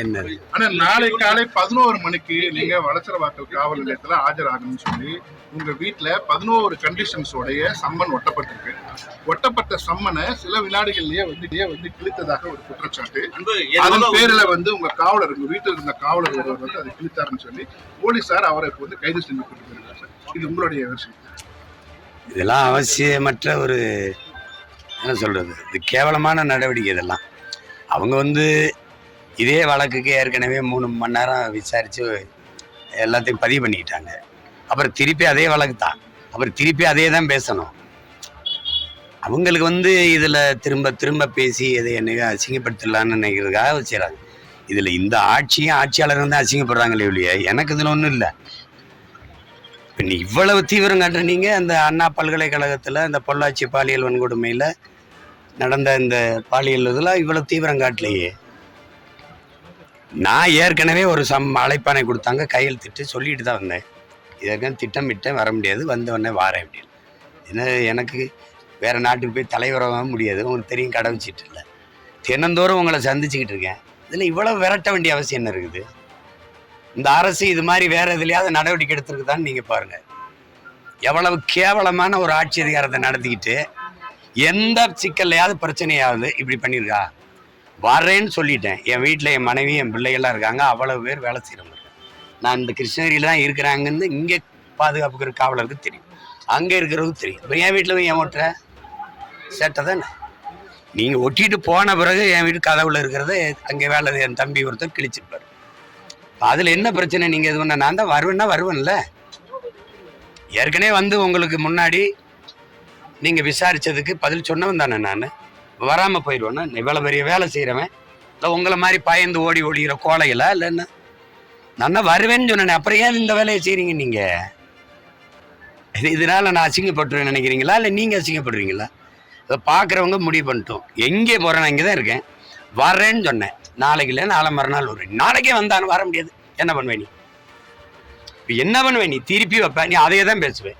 என்னது ஆனா நாளை காலை 11 மணிக்கு நீங்க வளசரவாக்கல் காவல் நிலையத்துல ஆஜராகணும்னு சொல்லி உங்க வீட்டுல 11 கண்டிஷன்ஸோடைய சம்மன் ஒட்டப்பட்டிருக்கு. ஒட்டப்பட்ட சம்மனை சில வினாடிகள்லயே வந்து கிழித்ததாக ஒரு குற்றச்சாட்டு. அதன் பேர்ல வந்து உங்க காவலர், உங்க வீட்டில் இருந்த காவலர் ஒருவர் வந்து அதை கிழித்தாருன்னு சொல்லி போலீசார் அவரை இப்போ வந்து கைது செஞ்சு கொடுத்துருக்காங்க. இது உங்களுடைய விஷயம். இதெல்லாம் அவசியமற்ற ஒரு என்ன சொல்றது, இது கேவலமான நடவடிக்கை. இதெல்லாம் அவங்க வந்து இதே வழக்குக்கு ஏற்கனவே 3 மணி நேரம் விசாரித்து எல்லாத்தையும் பதிவு பண்ணிக்கிட்டாங்க. அப்புறம் திருப்பி அதே வழக்கு தான், அப்புறம் திருப்பி அதே தான் பேசணும். அவங்களுக்கு வந்து இதில் திரும்ப திரும்ப பேசி இதை என்னைக்கு அசிங்கப்படுத்தலான்னு நினைக்கிறதுக்காக செய்கிறாங்க. இதில் இந்த ஆட்சியாளர் வந்து அசிங்கப்படுறாங்களே இல்லையா, எனக்கு இதில் ஒன்றும் இல்லை. இப்போ நீ இவ்வளவு தீவிரம் காட்டுறீங்க, அந்த அண்ணா பல்கலைக்கழகத்தில் இந்த பொள்ளாச்சி பாலியல் வன்கொடுமையில் நடந்த இந்த பாலியல் இதில் இவ்வளவு தீவிரம் காட்டலையே. நான் ஏற்கனவே ஒரு அழைப்பானை கொடுத்தாங்க, கையெழுத்திட்டு சொல்லிட்டு தான் வந்தேன். இதற்கான திட்டமிட்டேன், வர முடியாது, வந்தவொடனே வாரேன் அப்படின்னு. ஏன்னா எனக்கு வேறு நாட்டுக்கு போய் தலைவராக முடியாது, உங்களுக்கு தெரியும், கடை வச்சிட்டு இல்லை. தினந்தோறும் உங்களை சந்திச்சுக்கிட்டு இருக்கேன். இதில் இவ்வளவு விரட்ட வேண்டிய அவசியம் என்ன இருக்குது? இந்த அரசு இது மாதிரி வேறு எதுலையாவது நடவடிக்கை எடுத்துருக்குதான்னு நீங்கள் பாருங்கள். எவ்வளவு கேவலமான ஒரு ஆட்சி அதிகாரத்தை நடத்திக்கிட்டு எந்த சிக்கல்லையாவது பிரச்சனையாவது இப்படி பண்ணியிருக்கா? வரேன்னு சொல்லிட்டேன். என் வீட்டில் என் மனைவி என் பிள்ளைகள்லாம் இருக்காங்க, அவ்வளவு பேர் வேலை செய்கிறவங்க. நான் இந்த கிருஷ்ணகிரியில் தான் இருக்கிறாங்கன்னு இங்கே பாதுகாப்புக்கிற காவலருக்கு தெரியும், அங்கே இருக்கிறவங்களுக்கு தெரியும். இப்போ என் வீட்டில் என் ஓட்டுற சேட்டை தானே. நீங்கள் ஒட்டிட்டு போன பிறகு என் வீட்டு கதவுல இருக்கிறத அங்கே வேலை என் தம்பி ஒருத்தர் கிழிச்சிருப்பார். அதில் என்ன பிரச்சனை? நீங்கள் இது பண்ண நான் தான் வருவேன்ல. ஏற்கனவே வந்து உங்களுக்கு முன்னாடி நீங்கள் விசாரித்ததுக்கு பதில் சொன்னவன் தானே. நான் வராமல் போயிடுவேன்னா இவ்வளோ பெரிய வேலை செய்கிறவன் இல்லை உங்களை மாதிரி பயந்து ஓடிக்கிற கோலைகளா இல்லை என்ன? நான் வருவேன்னு சொன்னேன். அப்புறம் ஏன் இந்த வேலையை செய்கிறீங்க நீங்கள்? இதனால் நான் அசிங்கப்பட்டுருவேன் நினைக்கிறீங்களா இல்லை நீங்கள் அசிங்கப்படுறீங்களா? இதை பார்க்குறவங்க முடிவு பண்ணிட்டோம். எங்கே போகிறேன், நான் இங்கே தான் இருக்கேன், வர்றேன்னு சொன்னேன். நாளைக்கு இல்லை, நாளை மறுநாள் வருவேன். நாளைக்கே வந்தாலும் வர முடியாது. என்ன பண்ணுவேன் நீ? இப்போ என்ன பண்ணுவேன் நீ? திருப்பி வைப்பேன், நீ அதையே தான் பேசுவேன்.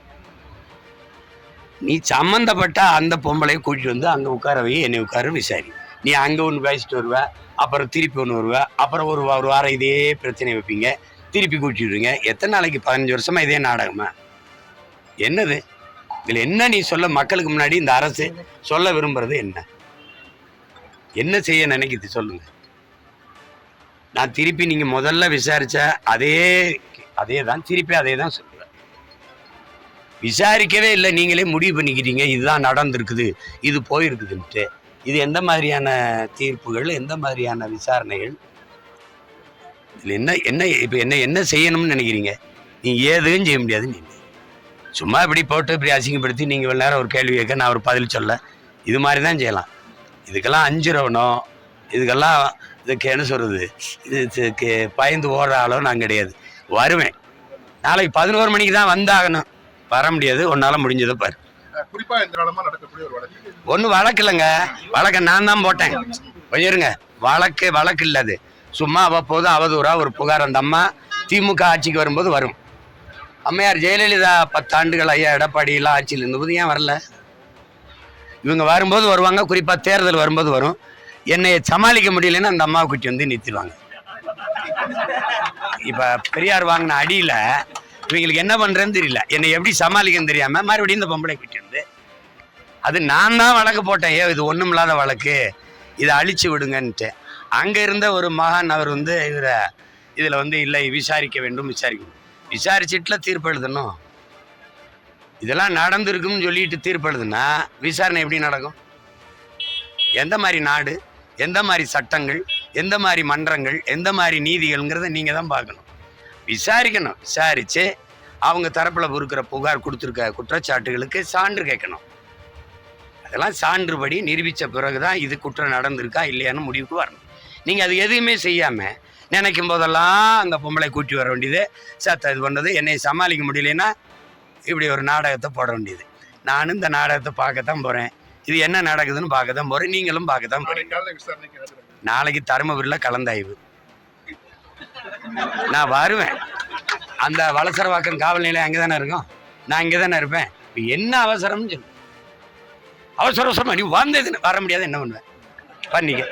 நீ சம்மந்தப்பட்ட அந்த பொம்பளையை கூட்டிகிட்டு வந்து அங்கே உட்கார வை, என்னை உட்கார விசாரி. நீ அங்கே ஒன்று பேசிட்டு வருவ, அப்புறம் திருப்பி ஒன்று வருவ, அப்புறம் ஒரு வாரம் இதே பிரச்சனை வைப்பீங்க, திருப்பி கூட்டிடுவீங்க. எத்தனை நாளைக்கு? 15 வருஷமா இதே நாடகமா? என்னது இதில் என்ன நீ சொல்ல? மக்களுக்கு முன்னாடி இந்த அரசு சொல்ல விரும்புறது என்ன செய்ய நினைக்குது சொல்லுங்க. நான் திருப்பி நீங்கள் முதல்ல விசாரிச்ச அதே தான் திருப்பி அதே தான் சொல்லுவேன். விசாரிக்கவே இல்லை, நீங்களே முடிவு பண்ணிக்கிறீங்க இதுதான் நடந்திருக்குது, இது போயிருக்குதுன்ட்டு. இது எந்த மாதிரியான தீர்ப்புகள், எந்த மாதிரியான விசாரணைகள்? இதில் என்ன இப்போ என்ன செய்யணும்னு நினைக்கிறீங்க? நீங்கள் ஏதும் செய்ய முடியாது. நீங்கள் சும்மா இப்படி போட்டு இப்படி அசிங்கப்படுத்தி நீங்கள் இவ்வளோ நேரம் ஒரு கேள்வி கேட்க நான் ஒரு பதில் சொல்ல, இது மாதிரி தான் செய்யலாம். இதுக்கெல்லாம் அஞ்சுறவனோ, இதுக்கு என்ன சொல்கிறது, இதுக்கு பயந்து ஓடுற ஆளோ நான் கிடையாது. வருவேன். நாளைக்கு 11 மணிக்கு தான் வந்தாகணும், வர முடியாது. ஒன்றால் முடிஞ்சதை பாரு. குறிப்பாக இந்த காலமாக நடக்கக்கூடிய ஒரு வழக்கு ஒன்றும் வழக்கு இல்லைங்க, வழக்கை நான் தான் போட்டேன். போயிருங்க, வழக்கு இல்லை. அது சும்மா அவ்வப்போது அவதூறா ஒரு புகார். அந்த அம்மா திமுக ஆட்சிக்கு வரும்போது வரும். அம்மையார் ஜெயலலிதா 10 ஆண்டுகள் ஐயா எடப்பாடியெல்லாம் ஆட்சியில் இருந்தபோது ஏன் வரல? இவங்க வரும்போது வருவாங்க, குறிப்பாக தேர்தல் வரும்போது வரும். என்னை சமாளிக்க முடியலன்னு அந்த அம்மாவை கூட்டி வந்து நிறுத்திடுவாங்க. இப்போ பெரியார் வாங்கின அடியில் இவங்களுக்கு என்ன பண்ணுறேன்னு தெரியல, என்னை எப்படி சமாளிக்கன்னு தெரியாமல் மறுபடியும் இந்த பொம்பளை கூட்டி வந்து, அது நான் தான் வழக்கு போட்டேன். இது ஒன்றும் இல்லாத வழக்கு, இதை அழிச்சு விடுங்கன்ட்டு. அங்கே இருந்த ஒரு மகான் அவர் வந்து இதில் வந்து இல்லை, விசாரிக்க வேண்டும், விசாரிச்சுட்டுல தீர்ப்பு எழுதணும். இதெல்லாம் நடந்திருக்குன்னு சொல்லிட்டு தீர்ப்பு எழுதுனா விசாரணை எப்படி நடக்கும்? எந்த மாதிரி நாடு, எந்த மாதிரி சட்டங்கள், எந்த மாதிரி மன்றங்கள், எந்த மாதிரி நீதிகள்ங்கிறத நீங்கள் தான் பார்க்கணும். விசாரிக்கணும். விசாரித்து அவங்க தரப்பில் இருக்கிற புகார் கொடுத்துருக்க குற்றச்சாட்டுகளுக்கு சான்று கேட்கணும். அதெல்லாம் சான்றுபடி நிரூபித்த பிறகு தான் இது குற்றம் நடந்திருக்கா இல்லையான்னு முடிவுக்கு வரணும். நீங்கள் அது எதுவுமே செய்யாமல் நினைக்கும் போதெல்லாம் அந்த பொம்பளை கூட்டி வர வேண்டியது, இது பண்ணுறது, என்னை சமாளிக்க முடியலன்னா இப்படி ஒரு நாடகத்தை போட வேண்டியது. நானும் இந்த நாடகத்தை பார்க்கத்தான் போகிறேன். இது என்ன நடக்குதுன்னு பார்க்கத்தான் போகிறேன், நீங்களும் பார்க்கத்தான் போகிறீங்க. நாளைக்கு தருமபுரியில் கலந்தாய்வு. நான் வருவேன். அந்த வளசரவாக்கம் காவல் நிலையம் அங்கே தானே இருக்கும், நான் இங்கே தானே இருப்பேன். இப்போ என்ன அவசரம்னு சொல்லு. அவசரமா நீ வந்தது வர முடியாது, என்ன பண்ணுவேன் பண்ணிக்க.